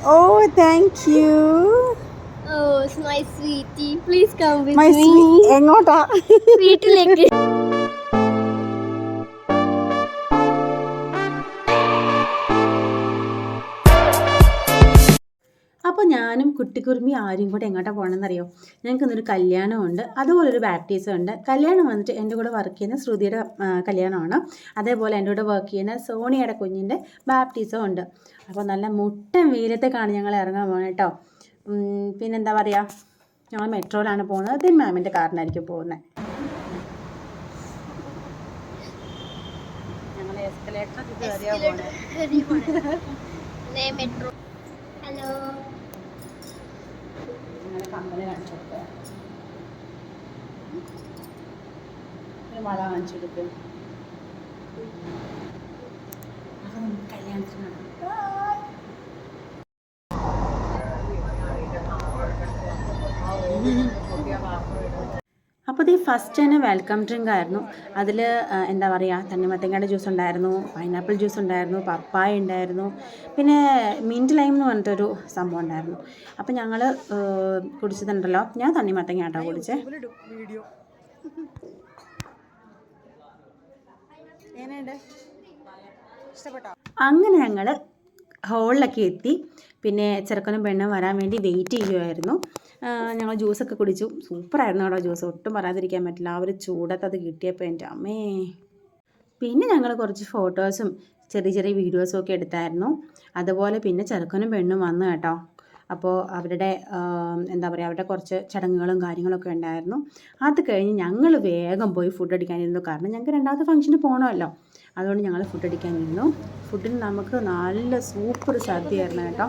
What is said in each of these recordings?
Oh, thank you. Oh, it's my sweetie. Please come with My me. എങ്ങോട്ടാ? വീട്ടിലേക്ക്. അപ്പോൾ ഞാനും കുട്ടിക്കുറുമി ആരും കൂടെ എങ്ങോട്ടാ പോകണമെന്നറിയോ? ഞങ്ങൾക്ക് ഇന്നൊരു കല്യാണമുണ്ട്, അതുപോലൊരു ബാപ്റ്റിസം ഉണ്ട്. കല്യാണം വന്നിട്ട് എൻ്റെ കൂടെ വർക്ക് ചെയ്യുന്ന ശ്രുതിയുടെ കല്യാണമാണ്. അതേപോലെ എൻ്റെ കൂടെ വർക്ക് ചെയ്യുന്ന സോണിയുടെ കുഞ്ഞിൻ്റെ ബാപ്റ്റിസം ഉണ്ട്. അപ്പോൾ നല്ല മുട്ടൻ വെയിലത്തേക്കാണ് ഞങ്ങൾ ഇറങ്ങാൻ പോകുന്നത് കേട്ടോ. പിന്നെന്താ പറയുക, ഞങ്ങൾ മെട്രോയിലാണ് പോകുന്നത്. ദിൻ മാമിൻ്റെ കാറിനായിരിക്കും പോകുന്നത്. ഞങ്ങൾ എസ്കലേറ്റർ കയറിയാ പോകുന്നത്. മെട്രോ. ഹലോ. കമ്പനി കാണിച്ചു കൊടുക്കുക, വള കാണിച്ചു കൊടുക്കുക. അത് നമുക്ക് കല്യാണത്തിന് അപ്പോൾ ഇത് ഫസ്റ്റ് തന്നെ വെൽക്കം ഡ്രിങ്ക് ആയിരുന്നു. അതിൽ എന്താ പറയുക, തണ്ണിമത്തങ്ങയുടെ ജ്യൂസ് ഉണ്ടായിരുന്നു, പൈനാപ്പിൾ ജ്യൂസ് ഉണ്ടായിരുന്നു, പപ്പായ ഉണ്ടായിരുന്നു, പിന്നെ മിൻറ്റ് ലൈം എന്ന് പറഞ്ഞിട്ടൊരു സംഭവം ഉണ്ടായിരുന്നു. അപ്പോൾ ഞങ്ങൾ കുടിച്ചതുണ്ടല്ലോ, ഞാൻ തണ്ണിമത്തങ്ങ ആട്ടോ കുടിച്ചേ. അങ്ങനെ ഞങ്ങൾ ഹോളിലൊക്കെ എത്തി. പിന്നെ ചെറുക്കനും പെണ്ണും വരാൻ വേണ്ടി വെയിറ്റ് ചെയ്യുമായിരുന്നു. ഞങ്ങൾ ജ്യൂസൊക്കെ കുടിച്ചു. സൂപ്പറായിരുന്നു കേട്ടോ ജ്യൂസ്, ഒട്ടും പറയാതിരിക്കാൻ പറ്റില്ല. ആ ഒരു ചൂടത്ത് അത് കിട്ടിയപ്പോൾ എൻ്റെ അമ്മേ. പിന്നെ ഞങ്ങൾ കുറച്ച് ഫോട്ടോസും ചെറിയ ചെറിയ വീഡിയോസും ഒക്കെ എടുത്തായിരുന്നു. അതുപോലെ പിന്നെ ചെറുക്കനും പെണ്ണും വന്നു കേട്ടോ. അപ്പോൾ അവരുടെ എന്താ പറയുക, അവരുടെ കുറച്ച് ചടങ്ങുകളും കാര്യങ്ങളൊക്കെ ഉണ്ടായിരുന്നു. അത് കഴിഞ്ഞ് ഞങ്ങൾ വേഗം പോയി ഫുഡ് അടിക്കാനിരുന്നു. കാരണം ഞങ്ങൾക്ക് രണ്ടാമത്തെ ഫംഗ്ഷന് പോകണമല്ലോ, അതുകൊണ്ട് ഞങ്ങൾ ഫുഡ് അടിക്കാനിരുന്നു. ഫുഡിന് നമുക്ക് നല്ല സൂപ്പർ സദ്യയായിരുന്നു കേട്ടോ.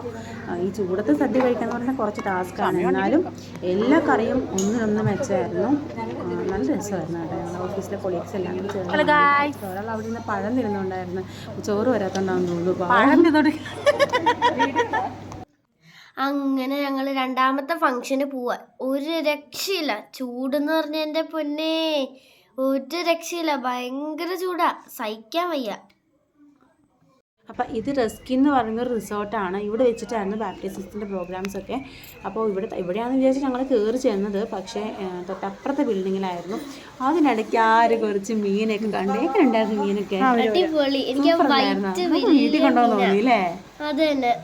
ഈ ചൂടത്ത് സദ്യ കഴിക്കാന്ന് പറഞ്ഞാൽ കുറച്ച് ടാസ്ക്കാണ്, എന്നാലും എല്ലാ കറിയും ഒന്നിനൊന്ന് മെച്ചമായിരുന്നു. നല്ല രസമായിരുന്നു കേട്ടോ. ഞങ്ങളുടെ ഓഫീസിലെ കൊളീഗ്സ് എല്ലാം കൂടി ചേർന്ന് ഒരാൾ അവിടെ നിന്ന് പഴം തരുന്നുണ്ടായിരുന്നു. ചോറ് വരാത്തോണ്ടാന്ന് തോന്നുന്നു. അങ്ങനെ ഞങ്ങൾ രണ്ടാമത്തെ ഫംഗ്ഷന് പോവാ. ഒരു രക്ഷയില്ല, ചൂടെന്ന് പറഞ്ഞ എൻ്റെ പൊന്നേ, ഒരു രക്ഷയില്ല. ഭയങ്കര ചൂടാ, സഹിക്കാൻ വയ്യ. അപ്പോൾ ഇത് റെസ്കി എന്ന് പറയുന്നൊരു റിസോർട്ടാണ്. ഇവിടെ വെച്ചിട്ടായിരുന്നു ബാപ്റ്റിസത്തിൻ്റെ പ്രോഗ്രാംസൊക്കെ. അപ്പോൾ ഇവിടെയാണെന്ന് വിചാരിച്ച് ഞങ്ങൾ കയറി ചെന്നത്, പക്ഷേ തൊട്ടപ്പുറത്തെ ബിൽഡിങ്ങിലായിരുന്നു. അതിനിടയ്ക്ക് കുറച്ച് മീനൊക്കെ കണ്ടു. എങ്ങനെ ഉണ്ടായിരുന്നു മീനൊക്കെ? അടിപൊളി. എനിക്ക് വീട്ടിൽ കൊണ്ടുപോകാൻ തോന്നി അല്ലേ? അത് തന്നെ.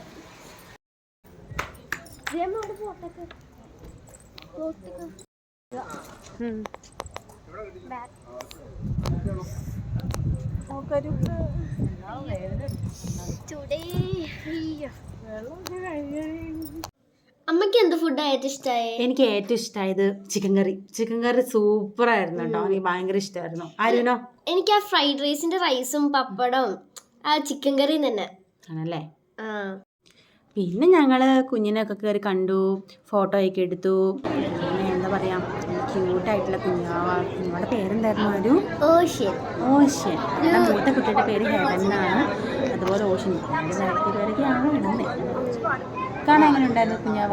അമ്മയ്ക്ക് എന്ത് ഫുഡാണ് ഏറ്റവും ഇഷ്ടമായി? എനിക്ക് ഏറ്റവും ഇഷ്ടമായത് ചിക്കൻ കറി. ചിക്കൻ കറി സൂപ്പറായിരുന്നു കേട്ടോ, എനിക്ക് ഭയങ്കര ഇഷ്ടമായിരുന്നു. ആരുനോ? എനിക്ക് ആ ഫ്രൈഡ് റൈസിന്റെ റൈസും പപ്പടവും ആ ചിക്കൻ കറിയും തന്നെ ആണല്ലേ. ആ, പിന്നെ ഞങ്ങൾ കുഞ്ഞിനൊക്കെ കയറി കണ്ടു, ഫോട്ടോയൊക്കെ എടുത്തു. പിന്നെ എന്താ പറയുക, ക്യൂട്ടായിട്ടുള്ള കുഞ്ഞുങ്ങളുടെ പേരെന്തായിരുന്നു? ഒരു ഓഷ്യൻ. ഓഷ്യൻ. എൻ്റെ മൂത്ത കുട്ടിയുടെ പേര് ഹെവൻ എന്നാണ്. അതുപോലെ ഓഷ്യൻ നേരത്തെ പേരൊക്കെയാണ് ഇടുന്നത്. കാണാൻ എങ്ങനെ ഉണ്ടായിരുന്നു കുഞ്ഞാവ?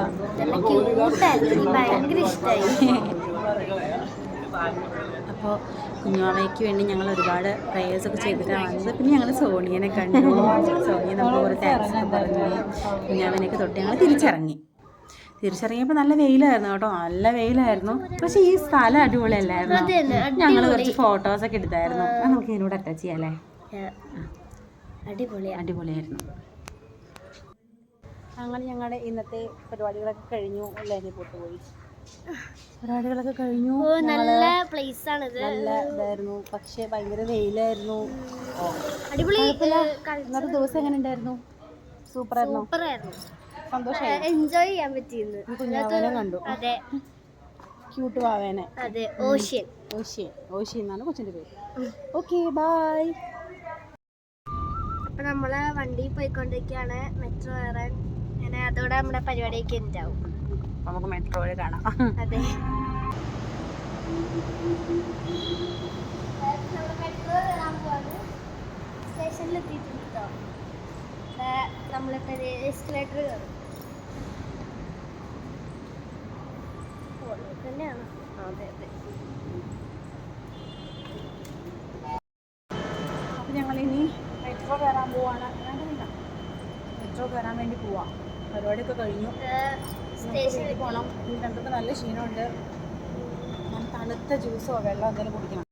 ഭയങ്കര ഇഷ്ടമായി. അപ്പോൾ കുഞ്ഞാവയ്ക്ക് വേണ്ടി ഞങ്ങൾ ഒരുപാട് പ്രേയേഴ്സൊക്കെ ചെയ്തിട്ടാണ് വന്നത്. പിന്നെ ഞങ്ങൾ സോണിയനെ കണ്ടു. സോണിയെ നമുക്ക് കുറേ താങ്ക്സ് ഒക്കെ പറഞ്ഞു. കുഞ്ഞാവനെയൊക്കെ തൊട്ട് ഞങ്ങൾ തിരിച്ചിറങ്ങിയപ്പോൾ നല്ല വെയിലായിരുന്നു കേട്ടോ, നല്ല വെയിലായിരുന്നു. പക്ഷേ ഈ സ്ഥലം അടിപൊളിയല്ലായിരുന്നു. ഞങ്ങൾ കുറച്ച് ഫോട്ടോസൊക്കെ എടുത്തായിരുന്നു. നമുക്ക് ഇതിനോട് അറ്റാച്ച് ചെയ്യാം അല്ലേ? അടിപൊളിയായിരുന്നു. അങ്ങനെ ഞങ്ങളുടെ ഇന്നത്തെ പരിപാടികളൊക്കെ കഴിഞ്ഞു. എല്ലാവരും പൊട്ടുപോയി. പരിപാടികളൊക്കെ കഴിഞ്ഞു. നല്ല പ്ലേസ് ആണ്, നല്ല ഇതായിരുന്നു. പക്ഷെ ഭയങ്കര വെയിലായിരുന്നു. അടിപൊളി. ഇന്നത്തെ ദിവസം എങ്ങനെ ഉണ്ടായിരുന്നു? സൂപ്പറായിരുന്നു. സന്തോഷമായി, എൻജോയ് ചെയ്യാൻ പറ്റിയിരുന്നു. കുഞ്ഞാവനെ കണ്ടു. അതെ, ക്യൂട്ട് വാവേനെ. അതെ. ഓഷ്യൻ എന്നാണ് കൊച്ചിന്റെ പേര്. Okay, bye. അപ്പൊ നമ്മള് വണ്ടി പോയിക്കൊണ്ടിരിക്കുകയാണ്, മെട്രോ കയറാൻ. അങ്ങനെ അതോടെ നമ്മുടെ പരിപാടിയൊക്കെ ഉണ്ടാവും. നമുക്ക് മെട്രോയിൽ കാണാം. അതെ, സ്റ്റേഷനിൽ എത്തിയിട്ടുണ്ട് കേട്ടോ. നമ്മളിപ്പോ എസ്കലേറ്റർ കയറും തന്നെയാണ്. അതെ. അപ്പൊ ഞങ്ങളിനി മെട്രോ കയറാൻ പോവാണ്. മെട്രോ കയറാൻ വേണ്ടി പോവാം. പരിപാടിയൊക്കെ കഴിഞ്ഞു. വീട്ടിൽ പോകണം. രണ്ടൊക്കെ നല്ല ക്ഷീണമുണ്ട്. ഞാൻ തണുത്ത ജ്യൂസോ വെള്ളം എന്തെങ്കിലും കുടിക്കണം.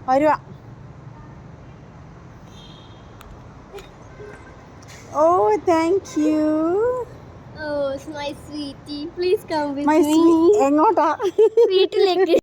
വരുവാ. Oh thank you. Oh, my sweetie, please come with my me. എങ്ങോട്ടാ? വീട്ടിലേക്ക്.